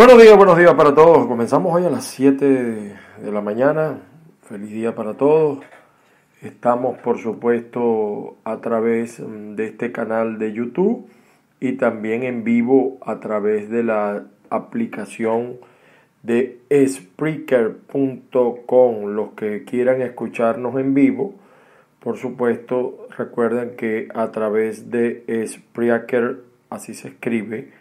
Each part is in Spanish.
Buenos días para todos. Comenzamos hoy a las 7 de la mañana. Feliz día para todos. Estamos, por supuesto, a través de este canal de YouTube y también en vivo a través de la aplicación de Spreaker.com. Los que quieran escucharnos en vivo, por supuesto, recuerden que a través de Spreaker, así se escribe,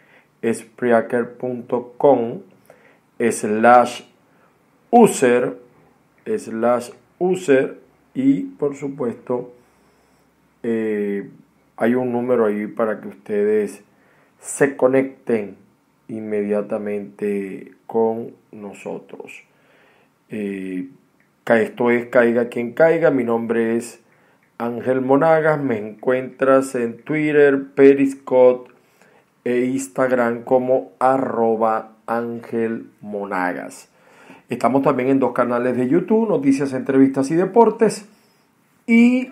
Spreaker.com/user y por supuesto hay un número ahí para que ustedes se conecten inmediatamente con nosotros. Esto es Caiga Quien Caiga. Mi nombre es Ángel Monagas. Me encuentras en Twitter, Periscope e Instagram como @AngelMonagas. Estamos también en dos canales de YouTube, Noticias, Entrevistas y Deportes, y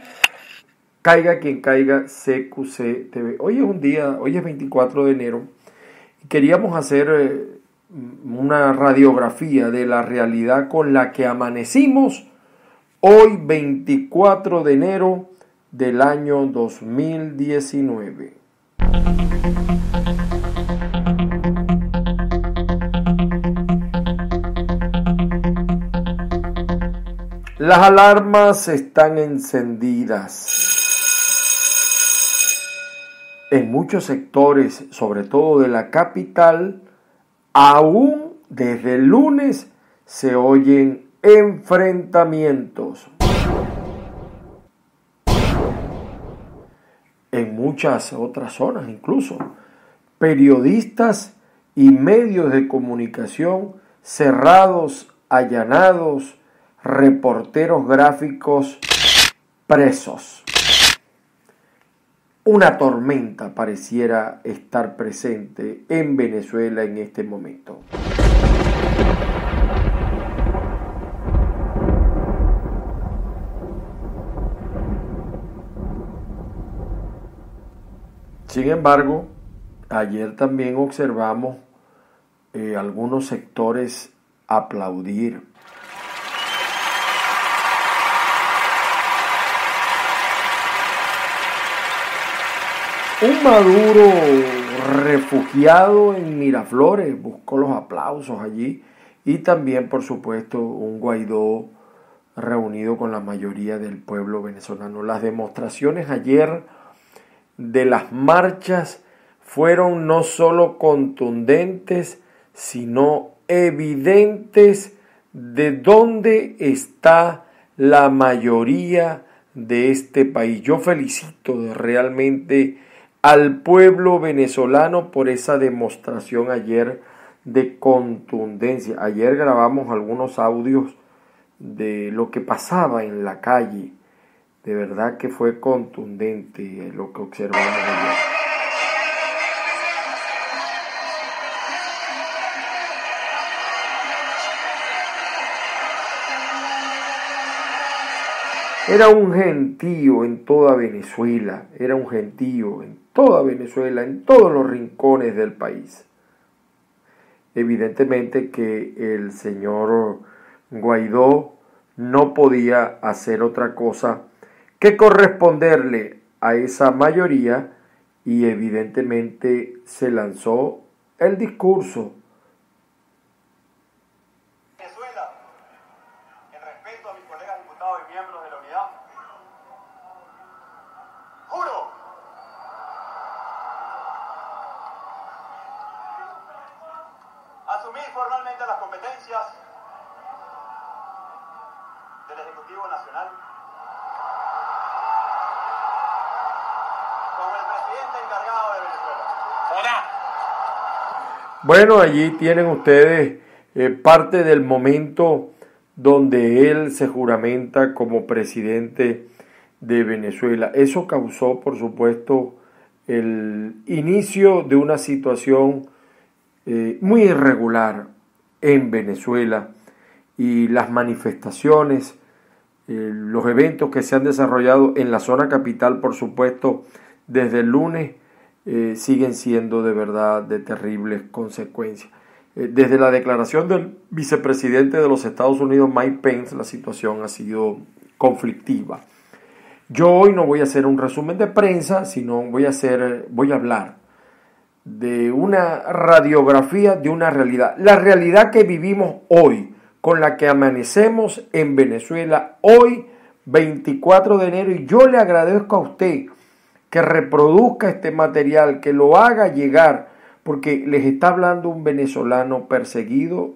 Caiga Quien Caiga CQC TV. Hoy es 24 de enero, y queríamos hacer una radiografía de la realidad con la que amanecimos hoy 24 de enero del año 2019. Las alarmas están encendidas en muchos sectores, sobre todo de la capital. Aún desde el lunes se oyen enfrentamientos. En muchas otras zonas incluso, periodistas y medios de comunicación cerrados, allanados, reporteros gráficos presos. Una tormenta pareciera estar presente en Venezuela en este momento. Sin embargo, ayer también observamos algunos sectores aplaudir. Un Maduro refugiado en Miraflores buscó los aplausos allí, y también, por supuesto, un Guaidó reunido con la mayoría del pueblo venezolano. Las demostraciones ayer de las marchas fueron no solo contundentes, sino evidentes de dónde está la mayoría de este país. Yo felicito realmente al pueblo venezolano por esa demostración ayer de contundencia. Ayer grabamos algunos audios de lo que pasaba en la calle. De verdad que fue contundente lo que observamos ayer. Era un gentío en toda Venezuela, en todos los rincones del país. Evidentemente que el señor Guaidó no podía hacer otra cosa que corresponderle a esa mayoría, y evidentemente se lanzó el discurso. Venezuela, en respeto a mis colegas diputados y miembros de la unidad, juro asumir formalmente las competencias del Ejecutivo Nacional como el presidente encargado de Venezuela. Bueno, allí tienen ustedes parte del momento donde él se juramenta como presidente de Venezuela. Eso causó, por supuesto, el inicio de una situación muy irregular en Venezuela, y las manifestaciones, los eventos que se han desarrollado en la zona capital, por supuesto, desde el lunes, siguen siendo de verdad de terribles consecuencias. Desde la declaración del vicepresidente de los Estados Unidos, Mike Pence, la situación ha sido conflictiva. Yo hoy no voy a hacer un resumen de prensa, sino voy a hablar de una radiografía de una realidad. La realidad que vivimos hoy, con la que amanecemos en Venezuela hoy, 24 de enero, y yo le agradezco a usted que reproduzca este material, que lo haga llegar, porque les está hablando un venezolano perseguido,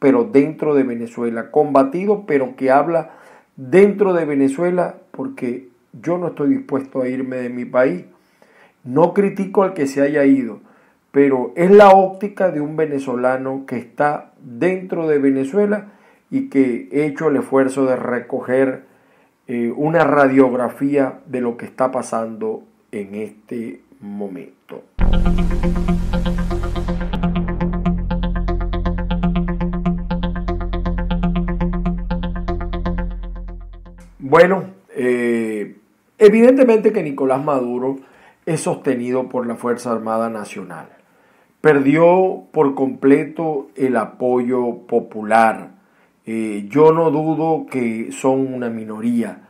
pero dentro de Venezuela, combatido, pero que habla dentro de Venezuela, porque yo no estoy dispuesto a irme de mi país. No critico al que se haya ido, pero es la óptica de un venezolano que está dentro de Venezuela y que he hecho el esfuerzo de recoger una radiografía de lo que está pasando en este momento. Bueno, evidentemente que Nicolás Maduro es sostenido por la Fuerza Armada Nacional. Perdió por completo el apoyo popular. Yo no dudo que son una minoría,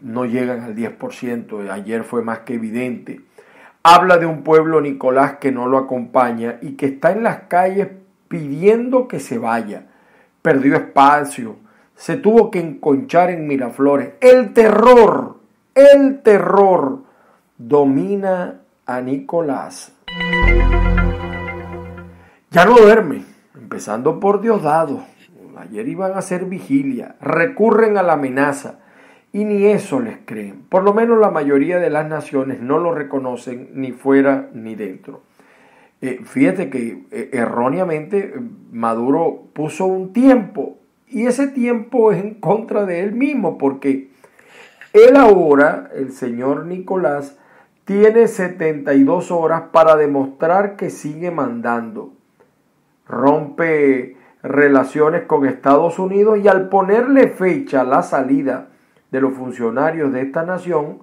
no llegan al 10%, ayer fue más que evidente. Habla de un pueblo, Nicolás, que no lo acompaña y que está en las calles pidiendo que se vaya. Perdió espacio, se tuvo que enconchar en Miraflores. El terror domina a Nicolás. Ya no duerme, empezando por Diosdado. Ayer iban a hacer vigilia, recurren a la amenaza y ni eso les creen. Por lo menos la mayoría de las naciones no lo reconocen ni fuera ni dentro. Fíjate que erróneamente Maduro puso un tiempo y ese tiempo es en contra de él mismo, porque él ahora, el señor Nicolás, tiene 72 horas para demostrar que sigue mandando. Rompe relaciones con Estados Unidos y al ponerle fecha a la salida de los funcionarios de esta nación,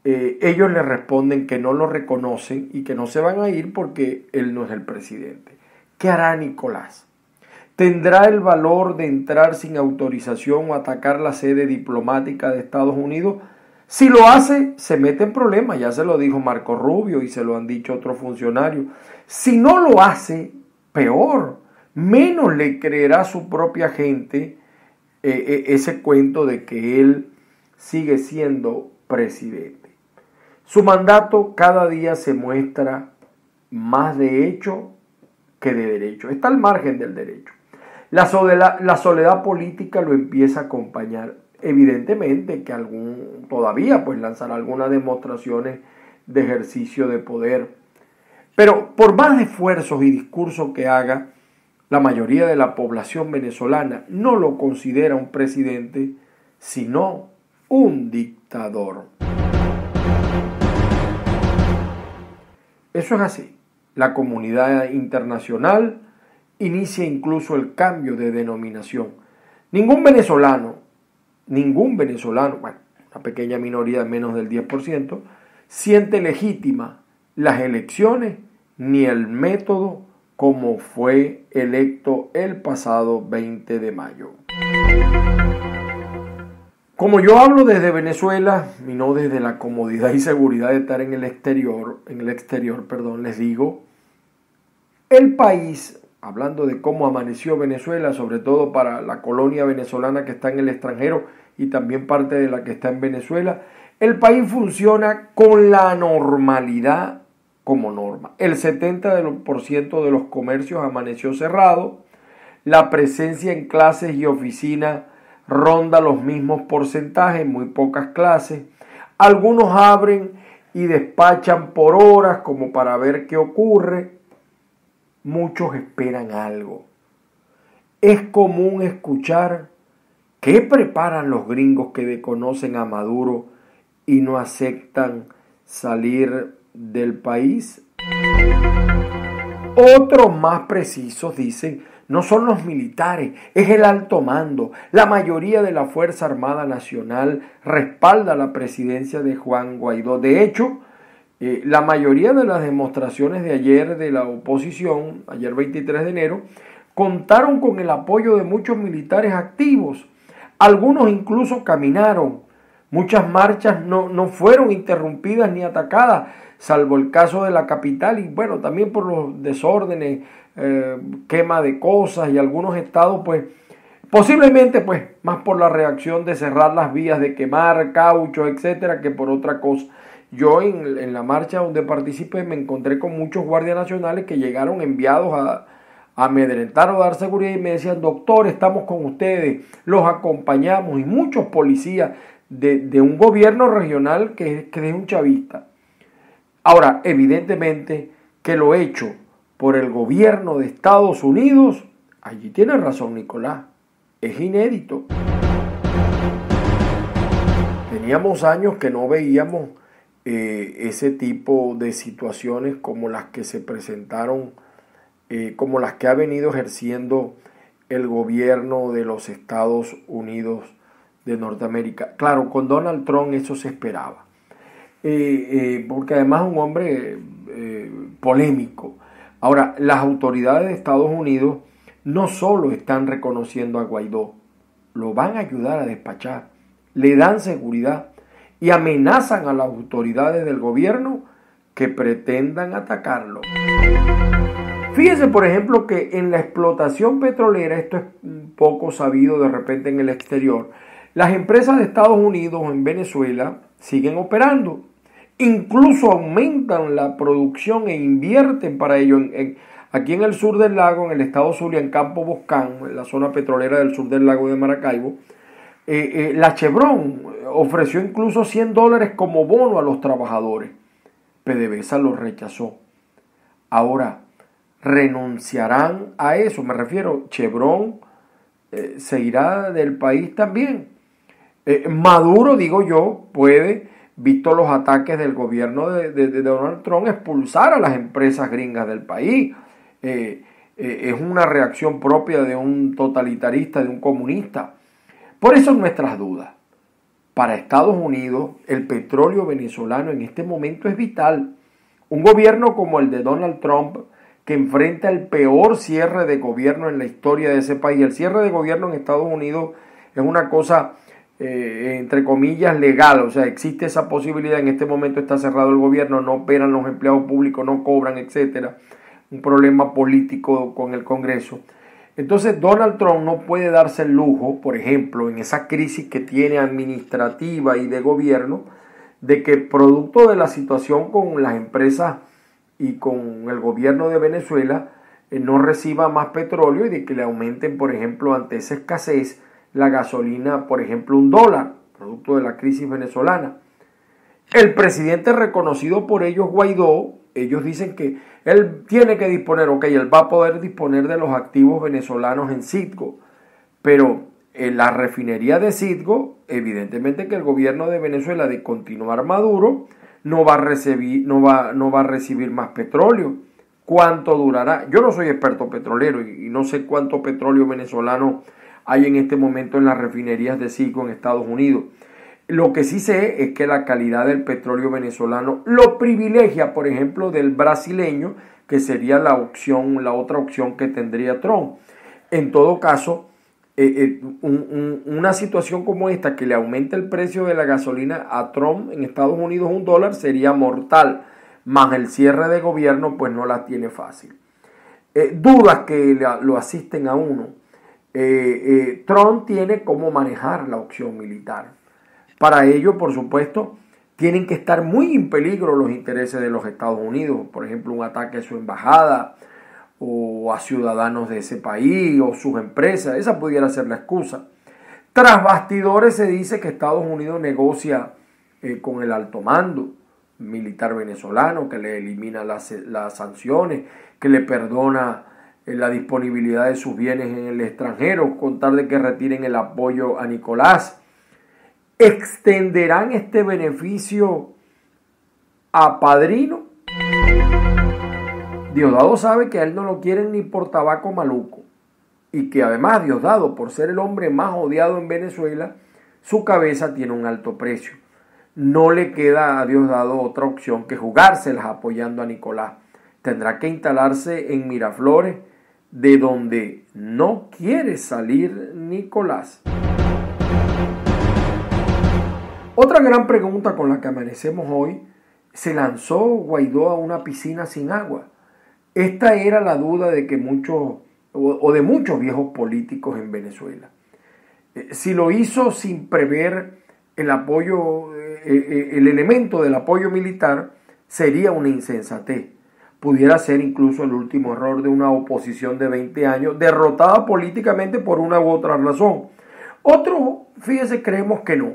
ellos le responden que no lo reconocen y que no se van a ir porque él no es el presidente. ¿Qué hará Nicolás? ¿Tendrá el valor de entrar sin autorización o atacar la sede diplomática de Estados Unidos? Si lo hace, se mete en problemas. Ya se lo dijo Marco Rubio y se lo han dicho otros funcionarios. Si no lo hace, peor. Menos le creerá a su propia gente ese cuento de que él sigue siendo presidente. Su mandato cada día se muestra más de hecho que de derecho. Está al margen del derecho. La soledad política lo empieza a acompañar. Evidentemente que todavía lanzará algunas demostraciones de ejercicio de poder. Pero por más esfuerzos y discursos que haga, la mayoría de la población venezolana no lo considera un presidente, sino un dictador. Eso es así. La comunidad internacional inicia incluso el cambio de denominación. Ningún venezolano, una pequeña minoría de menos del 10%, siente legítima las elecciones ni el método como fue electo el pasado 20 de mayo. Como yo hablo desde Venezuela y no desde la comodidad y seguridad de estar en el exterior, les digo, el país, hablando de cómo amaneció Venezuela, sobre todo para la colonia venezolana que está en el extranjero y también parte de la que está en Venezuela, el país funciona con la normalidad como norma. El 70% de los comercios amaneció cerrado, la presencia en clases y oficinas ronda los mismos porcentajes, muy pocas clases. Algunos abren y despachan por horas como para ver qué ocurre. Muchos esperan algo. Es común escuchar qué preparan los gringos que desconocen a Maduro y no aceptan salir del país. Otros más precisos dicen, no son los militares, es el alto mando. La mayoría de la Fuerza Armada Nacional respalda la presidencia de Juan Guaidó. De hecho, La mayoría de las demostraciones de ayer de la oposición, ayer 23 de enero, contaron con el apoyo de muchos militares activos. Algunos incluso caminaron. Muchas marchas no fueron interrumpidas ni atacadas, salvo el caso de la capital y bueno, también por los desórdenes, quema de cosas y algunos estados pues posiblemente pues más por la reacción de cerrar las vías, de quemar caucho, etcétera, que por otra cosa. Yo en la marcha donde participé me encontré con muchos guardias nacionales que llegaron enviados a amedrentar o dar seguridad y me decían, doctor, estamos con ustedes, los acompañamos, y muchos policías de un gobierno regional que es un chavista. Ahora, evidentemente que lo hecho por el gobierno de Estados Unidos, allí tiene razón Nicolás, es inédito. Teníamos años que no veíamos ese tipo de situaciones como las que se presentaron, como las que ha venido ejerciendo el gobierno de los Estados Unidos de Norteamérica. Claro, con Donald Trump eso se esperaba, porque además es un hombre polémico. Ahora, las autoridades de Estados Unidos no solo están reconociendo a Guaidó, lo van a ayudar a despachar, le dan seguridad y amenazan a las autoridades del gobierno que pretendan atacarlo. Fíjense, por ejemplo, que en la explotación petrolera, esto es poco sabido de repente en el exterior, las empresas de Estados Unidos en Venezuela siguen operando, incluso aumentan la producción e invierten para ello. Aquí en el sur del lago, en el estado Zulia, en Campo Boscán, en la zona petrolera del sur del lago de Maracaibo, la Chevron ofreció incluso $100 como bono a los trabajadores. PDVSA lo rechazó. Ahora, renunciarán a eso, me refiero, Chevron se irá del país también. Maduro, digo yo, puede, visto los ataques del gobierno de Donald Trump, expulsar a las empresas gringas del país. Es una reacción propia de un totalitarista, de un comunista. Por eso nuestras dudas. Para Estados Unidos, el petróleo venezolano en este momento es vital. Un gobierno como el de Donald Trump, que enfrenta el peor cierre de gobierno en la historia de ese país. El cierre de gobierno en Estados Unidos es una cosa, entre comillas, legal. O sea, existe esa posibilidad. En este momento está cerrado el gobierno, no operan los empleados públicos, no cobran, etcétera. Un problema político con el Congreso. Entonces Donald Trump no puede darse el lujo, por ejemplo, en esa crisis que tiene administrativa y de gobierno, de que producto de la situación con las empresas y con el gobierno de Venezuela no reciba más petróleo y de que le aumenten, por ejemplo, ante esa escasez, la gasolina, por ejemplo, $1, producto de la crisis venezolana. El presidente reconocido por ellos, Guaidó, ellos dicen que él tiene que disponer, él va a poder disponer de los activos venezolanos en Citgo, pero en la refinería de Citgo, evidentemente que el gobierno de Venezuela, de continuar Maduro, no va a recibir más petróleo. ¿Cuánto durará? Yo no soy experto petrolero y no sé cuánto petróleo venezolano hay en este momento en las refinerías de Citgo en Estados Unidos. Lo que sí sé es que la calidad del petróleo venezolano lo privilegia, por ejemplo, del brasileño, que sería la otra opción que tendría Trump. En todo caso, una situación como esta, que le aumente el precio de la gasolina a Trump en Estados Unidos $1, sería mortal, más el cierre de gobierno pues no la tiene fácil. Dudas que lo asisten a uno. Trump tiene cómo manejar la opción militar. Para ello, por supuesto, tienen que estar muy en peligro los intereses de los Estados Unidos. Por ejemplo, un ataque a su embajada o a ciudadanos de ese país o sus empresas. Esa pudiera ser la excusa. Tras bastidores se dice que Estados Unidos negocia con el alto mando militar venezolano, que le elimina las sanciones, que le perdona la disponibilidad de sus bienes en el extranjero, con tal de que retiren el apoyo a Nicolás. ¿Extenderán este beneficio a Padrino? Diosdado sabe que a él no lo quieren ni por tabaco maluco y que además Diosdado, por ser el hombre más odiado en Venezuela, su cabeza tiene un alto precio. no le queda a Diosdado otra opción que jugárselas apoyando a Nicolás. Tendrá que instalarse en Miraflores, de donde no quiere salir Nicolás. Otra gran pregunta con la que amanecemos hoy: ¿se lanzó Guaidó a una piscina sin agua? Esta era la duda de que muchos viejos políticos en Venezuela. Si lo hizo sin prever el apoyo, el elemento del apoyo militar, sería una insensatez. Pudiera ser incluso el último error de una oposición de 20 años, derrotada políticamente por una u otra razón. Otros, fíjese, creemos que no.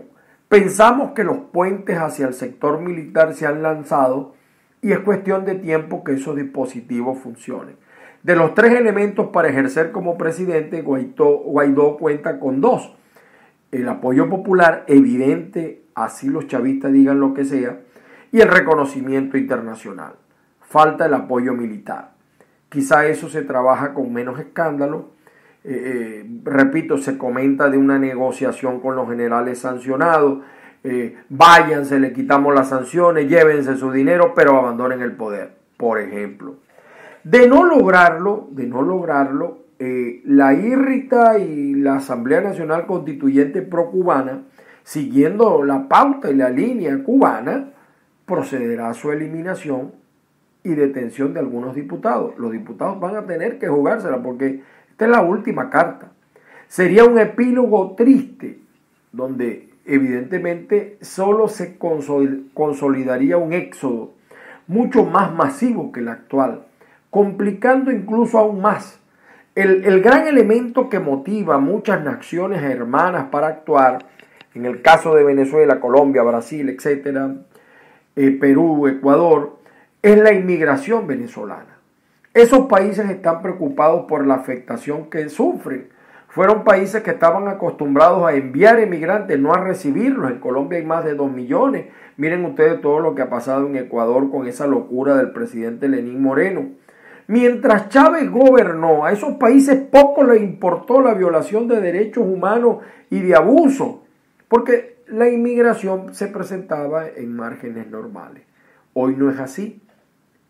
Pensamos que los puentes hacia el sector militar se han lanzado y es cuestión de tiempo que esos dispositivos funcionen. De los 3 elementos para ejercer como presidente, Guaidó cuenta con 2. El apoyo popular, evidente, así los chavistas digan lo que sea, y el reconocimiento internacional. Falta el apoyo militar. Quizá eso se trabaja con menos escándalo. Repito, se comenta de una negociación con los generales sancionados. Váyanse, le quitamos las sanciones, llévense su dinero, pero abandonen el poder, por ejemplo. De no lograrlo, la IRRITA y la Asamblea Nacional Constituyente Procubana, siguiendo la pauta y la línea cubana, procederá a su eliminación y detención de algunos diputados. Los diputados van a tener que jugársela porque esta es la última carta. Sería un epílogo triste donde evidentemente solo se consolidaría un éxodo mucho más masivo que el actual, complicando incluso aún más. El gran elemento que motiva a muchas naciones hermanas para actuar, en el caso de Venezuela, Colombia, Brasil, etcétera, Perú, Ecuador, es la inmigración venezolana. Esos países están preocupados por la afectación que sufren. Fueron países que estaban acostumbrados a enviar emigrantes, no a recibirlos. En Colombia hay más de 2 millones. Miren ustedes todo lo que ha pasado en Ecuador con esa locura del presidente Lenín Moreno. Mientras Chávez gobernó, a esos países poco les importó la violación de derechos humanos y de abuso, porque la inmigración se presentaba en márgenes normales. Hoy no es así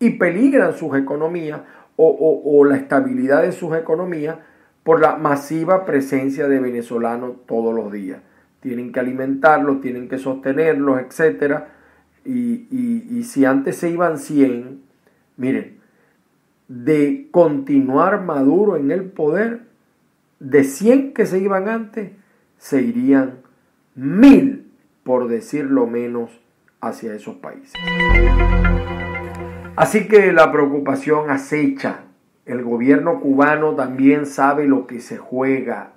y peligran sus economías o la estabilidad de sus economías por la masiva presencia de venezolanos todos los días. Tienen que alimentarlos, tienen que sostenerlos, etc. Y si antes se iban 100, miren, de continuar Maduro en el poder, de 100 que se iban antes, se irían 1000, por decirlo menos, hacia esos países. Así que la preocupación acecha. El gobierno cubano también sabe lo que se juega.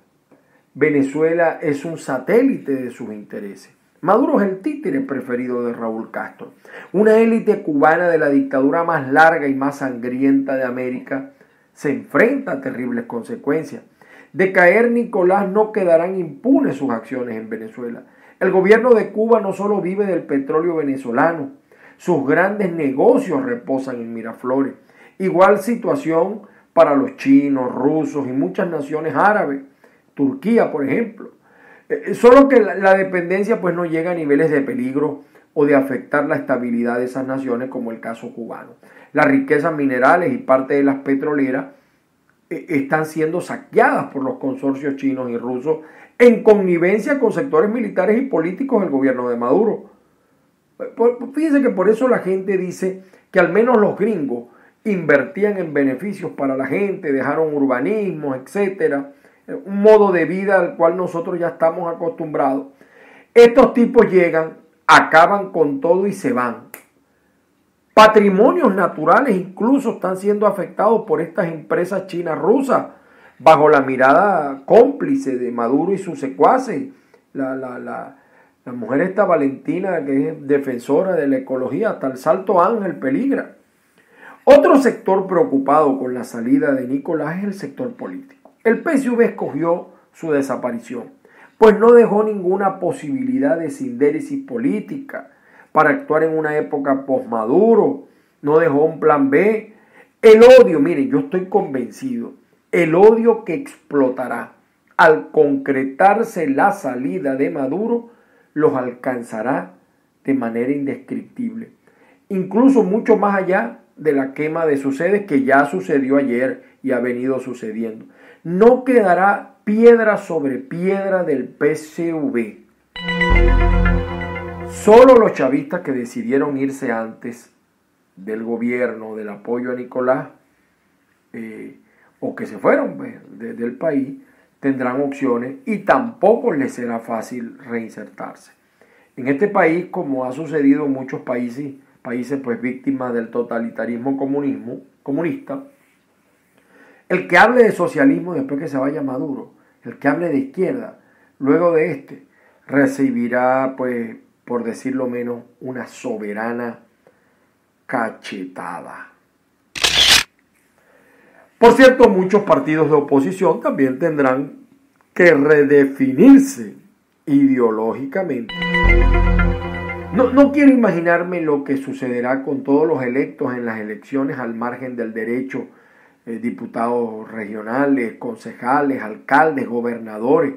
Venezuela es un satélite de sus intereses. Maduro es el títere preferido de Raúl Castro. Una élite cubana de la dictadura más larga y más sangrienta de América se enfrenta a terribles consecuencias. De caer Nicolás, no quedarán impunes sus acciones en Venezuela. El gobierno de Cuba no solo vive del petróleo venezolano, sus grandes negocios reposan en Miraflores. Igual situación para los chinos, rusos y muchas naciones árabes. Turquía, por ejemplo. Solo que la dependencia pues no llega a niveles de peligro o de afectar la estabilidad de esas naciones como el caso cubano. Las riquezas minerales y parte de las petroleras están siendo saqueadas por los consorcios chinos y rusos en connivencia con sectores militares y políticos del gobierno de Maduro. Fíjense que por eso la gente dice que al menos los gringos invertían en beneficios para la gente, dejaron urbanismo, etcétera, un modo de vida al cual nosotros ya estamos acostumbrados. Estos tipos llegan, acaban con todo y se van. Patrimonios naturales incluso están siendo afectados por estas empresas chinas rusas, bajo la mirada cómplice de Maduro y sus secuaces. La mujer esta Valentina, que es defensora de la ecología, hasta el Salto Ángel peligra. Otro sector preocupado con la salida de Nicolás es el sector político. El PSUV escogió su desaparición, pues no dejó ninguna posibilidad de sindéresis política para actuar en una época post-Maduro, no dejó un plan B. El odio, miren, yo estoy convencido, el odio que explotará al concretarse la salida de Maduro los alcanzará de manera indescriptible, incluso mucho más allá de la quema de sus sedes que ya sucedió ayer y ha venido sucediendo. No quedará piedra sobre piedra del PCV. Solo los chavistas que decidieron irse antes del gobierno, del apoyo a Nicolás, o que se fueron del país, tendrán opciones y tampoco les será fácil reinsertarse. En este país, como ha sucedido en muchos países pues víctimas del totalitarismo comunista, el que hable de socialismo después que se vaya Maduro, el que hable de izquierda, luego de recibirá, pues, por decirlo menos, una soberana cachetada. Por cierto, muchos partidos de oposición también tendrán que redefinirse ideológicamente. No quiero imaginarme lo que sucederá con todos los electos en las elecciones al margen del derecho, diputados regionales, concejales, alcaldes, gobernadores.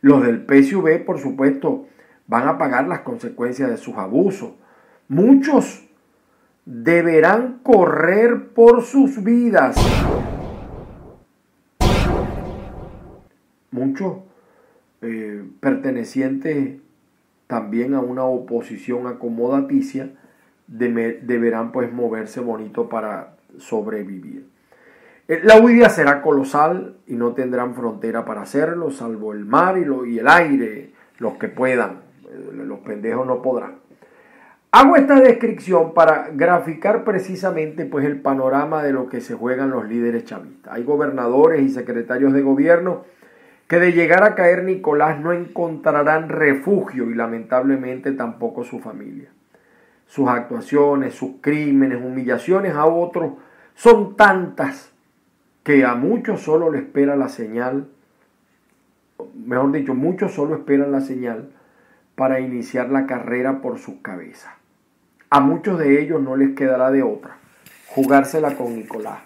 Los del PSUV, por supuesto, van a pagar las consecuencias de sus abusos. Muchos deberán correr por sus vidas. Muchos pertenecientes también a una oposición acomodaticia deberán pues moverse bonito para sobrevivir. La huida será colosal y no tendrán frontera para hacerlo, salvo el mar y el aire, los que puedan. Los pendejos no podrán. Hago esta descripción para graficar precisamente pues el panorama de lo que se juegan los líderes chavistas. Hay gobernadores y secretarios de gobierno que de llegar a caer Nicolás no encontrarán refugio y lamentablemente tampoco su familia. Sus actuaciones, sus crímenes, humillaciones a otros son tantas que a muchos solo le espera la señal, mejor dicho, muchos solo esperan la señal para iniciar la carrera por sus cabezas. A muchos de ellos no les quedará de otra, jugársela con Nicolás.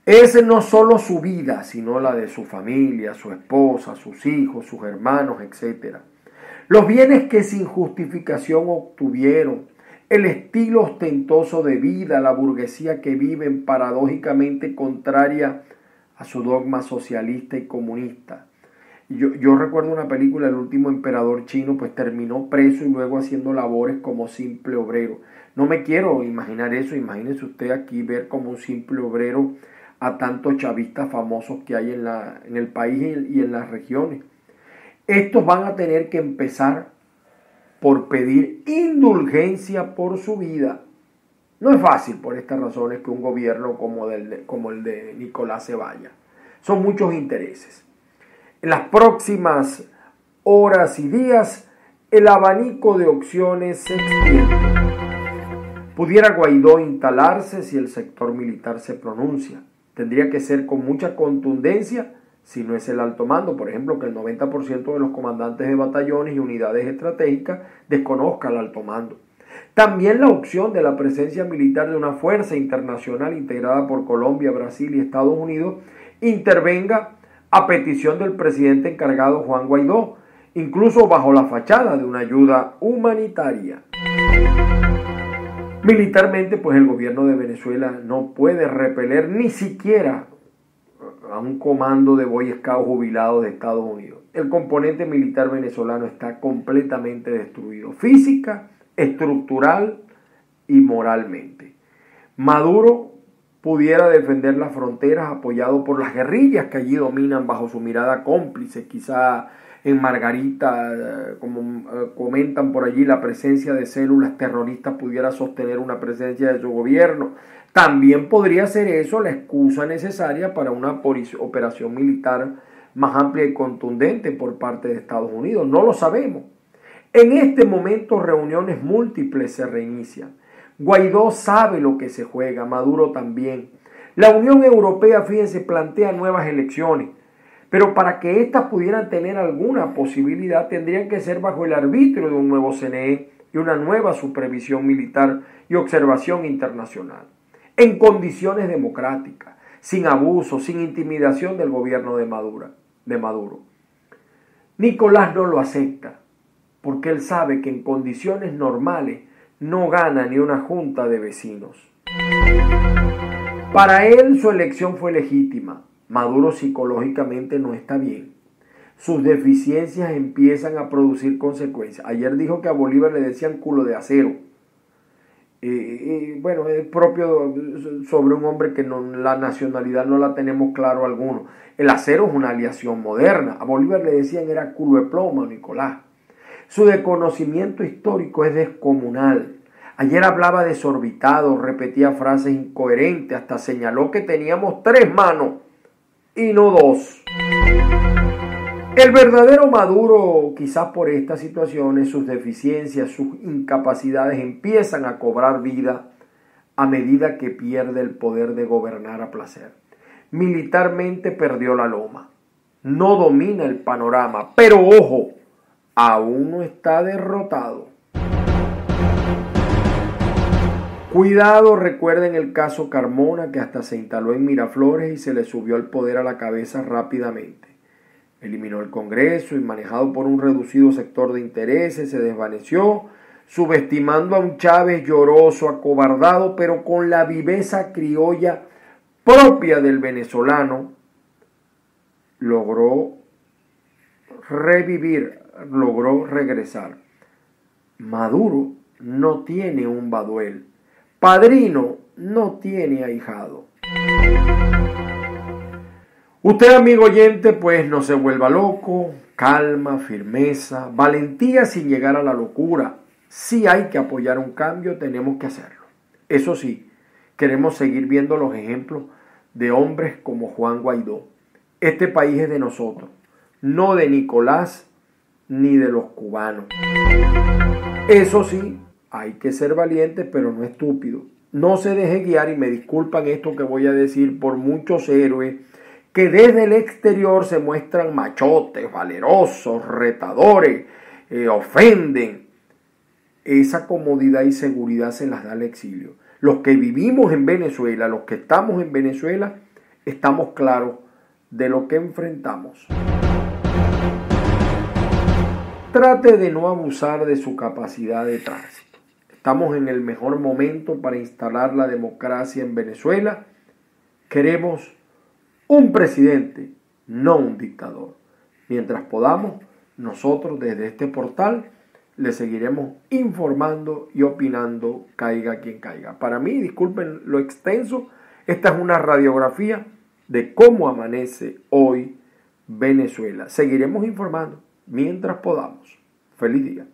Es no solo su vida, sino la de su familia, su esposa, sus hijos, sus hermanos, etc. Los bienes que sin justificación obtuvieron, el estilo ostentoso de vida, la burguesía que viven paradójicamente contraria a su dogma socialista y comunista. Yo recuerdo una película, El último emperador chino, pues terminó preso y luego haciendo labores como simple obrero. No me quiero imaginar eso, imagínese usted aquí ver como un simple obrero a tantos chavistas famosos que hay en el país y en las regiones. Estos van a tener que empezar por pedir indulgencia por su vida. No es fácil por estas razones que un gobierno como el de Nicolás se vaya. Son muchos intereses. En las próximas horas y días, el abanico de opciones se extiende. Pudiera Guaidó instalarse si el sector militar se pronuncia. Tendría que ser con mucha contundencia si no es el alto mando. Por ejemplo, que el 90% de los comandantes de batallones y unidades estratégicas desconozca al alto mando. También la opción de la presencia militar de una fuerza internacional integrada por Colombia, Brasil y Estados Unidos intervenga a petición del presidente encargado Juan Guaidó, incluso bajo la fachada de una ayuda humanitaria. Militarmente, pues el gobierno de Venezuela no puede repeler ni siquiera a un comando de Boy Scouts jubilados de Estados Unidos. El componente militar venezolano está completamente destruido, física, estructural y moralmente. Maduro pudiera defender las fronteras apoyado por las guerrillas que allí dominan bajo su mirada cómplice, quizá en Margarita, como comentan por allí, la presencia de células terroristas pudiera sostener una presencia de su gobierno. También podría ser eso la excusa necesaria para una operación militar más amplia y contundente por parte de Estados Unidos. No lo sabemos. En este momento reuniones múltiples se reinician. Guaidó sabe lo que se juega, Maduro también. La Unión Europea, fíjense, plantea nuevas elecciones. Pero para que éstas pudieran tener alguna posibilidad, tendrían que ser bajo el arbitrio de un nuevo CNE y una nueva supervisión militar y observación internacional, en condiciones democráticas, sin abuso, sin intimidación del gobierno de Maduro. Nicolás no lo acepta. porque él sabe que en condiciones normales no gana ni una junta de vecinos. Para él su elección fue legítima. Maduro psicológicamente no está bien. Sus deficiencias empiezan a producir consecuencias. Ayer dijo que a Bolívar le decían culo de acero. Bueno, es propio sobre un hombre que la nacionalidad no la tenemos claro alguno. El acero es una aleación moderna. A Bolívar le decían era culo de plomo, Nicolás. Su desconocimiento histórico es descomunal. Ayer hablaba desorbitado, repetía frases incoherentes, hasta señaló que teníamos 3 manos y no 2. El verdadero Maduro, quizás por estas situaciones, sus deficiencias, sus incapacidades empiezan a cobrar vida a medida que pierde el poder de gobernar a placer. Militarmente perdió la loma, no domina el panorama, pero ojo, aún no está derrotado. Cuidado, recuerden el caso Carmona, que hasta se instaló en Miraflores y se le subió el poder a la cabeza rápidamente. Eliminó el Congreso y manejado por un reducido sector de intereses se desvaneció, subestimando a un Chávez lloroso, acobardado, pero con la viveza criolla propia del venezolano, logró revivir, logró regresar. Maduro no tiene un Baduel, padrino no tiene ahijado. Usted, amigo oyente, pues no se vuelva loco, calma, firmeza, valentía sin llegar a la locura. Si hay que apoyar un cambio, tenemos que hacerlo. Eso sí, queremos seguir viendo los ejemplos de hombres como Juan Guaidó. Este país es de nosotros, no de Nicolás ni de los cubanos. Eso sí, hay que ser valiente, pero no estúpido. No se deje guiar, y me disculpan esto que voy a decir, por muchos héroes que desde el exterior se muestran machotes, valerosos, retadores, ofenden. Esa comodidad y seguridad se las da el exilio. Los que vivimos en Venezuela, los que estamos en Venezuela, estamos claros de lo que enfrentamos. Trate de no abusar de su capacidad de tránsito. Estamos en el mejor momento para instalar la democracia en Venezuela. Queremos un presidente, no un dictador. Mientras podamos, nosotros desde este portal le seguiremos informando y opinando, caiga quien caiga. Para mí, disculpen lo extenso, esta es una radiografía de cómo amanece hoy Venezuela. Seguiremos informando mientras podamos. Feliz día.